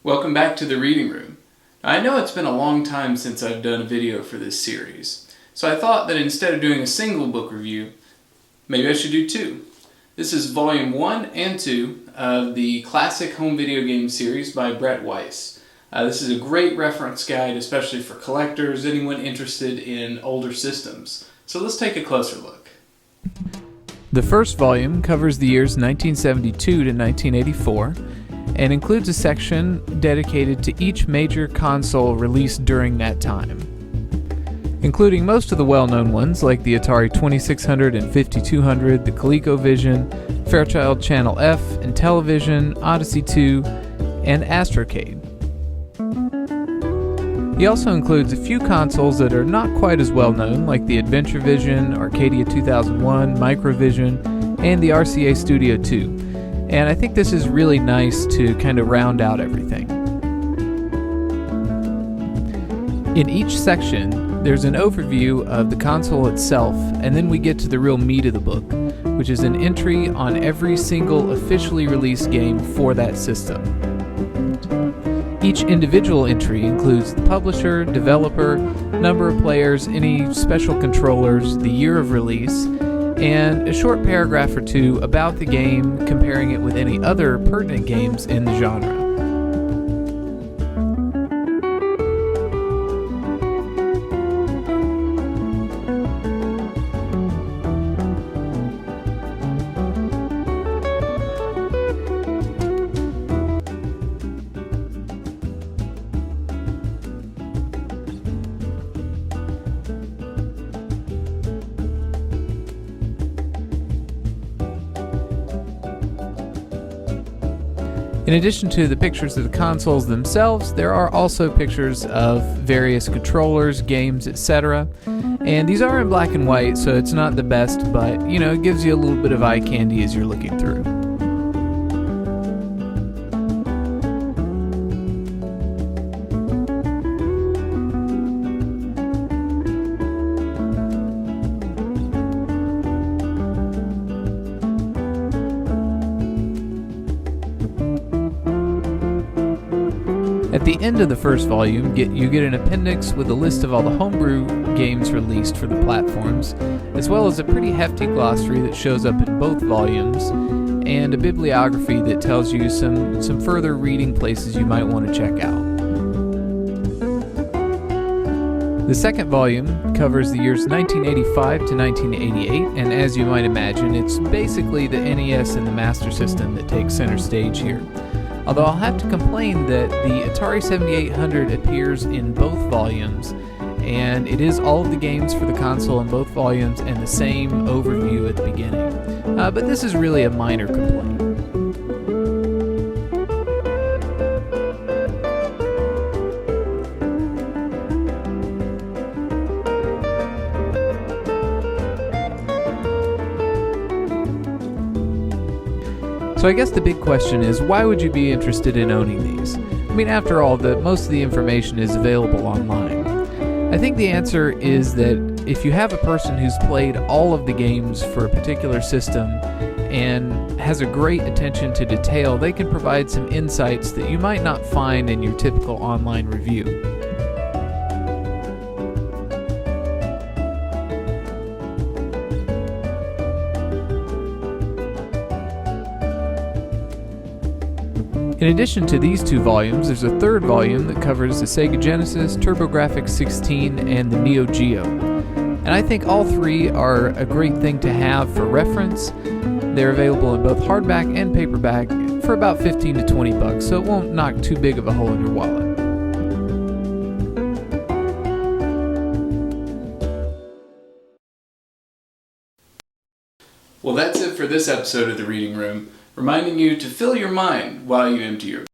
Welcome back to the Reading Room. I know it's been a long time since I've done a video for this series, so I thought that instead of doing a single book review, maybe I should do two. This is Volume 1 and 2 of the classic home video game series by Brett Weiss. This is a great reference guide, especially for collectors, anyone interested in older systems. So let's take a closer look. The first volume covers the years 1972 to 1984 and includes a section dedicated to each major console released during that time, including most of the well-known ones like the Atari 2600 and 5200, the ColecoVision, Fairchild Channel F, Intellivision, Odyssey 2, and Astrocade. He also includes a few consoles that are not quite as well known, like the AdventureVision, Arcadia 2001, Microvision, and the RCA Studio 2. And I think this is really nice to kind of round out everything. In each section, there's an overview of the console itself, and then we get to the real meat of the book, which is an entry on every single officially released game for that system. Each individual entry includes the publisher, developer, number of players, any special controllers, the year of release, and a short paragraph or two about the game, comparing it with any other pertinent games in the genre. In addition to the pictures of the consoles themselves, there are also pictures of various controllers, games, etc. And these are in black and white, so it's not the best, but it gives you a little bit of eye candy as you're looking through. At the end of the first volume, you get an appendix with a list of all the homebrew games released for the platforms, as well as a pretty hefty glossary that shows up in both volumes, and a bibliography that tells you some further reading places you might want to check out. The second volume covers the years 1985 to 1988, and as you might imagine, it's basically the NES and the Master System that take center stage here. Although I'll have to complain that the Atari 7800 appears in both volumes, and it is all of the games for the console in both volumes and the same overview at the beginning. But this is really a minor complaint. So I guess the big question is, why would you be interested in owning these? I mean, after all, most of the information is available online. I think the answer is that if you have a person who's played all of the games for a particular system and has a great attention to detail, they can provide some insights that you might not find in your typical online review. In addition to these two volumes, there's a third volume that covers the Sega Genesis, TurboGrafx-16, and the Neo Geo. And I think all three are a great thing to have for reference. They're available in both hardback and paperback for about $15 to $20, so it won't knock too big of a hole in your wallet. Well, that's it for this episode of The Reading Room, reminding you to fill your mind while you empty your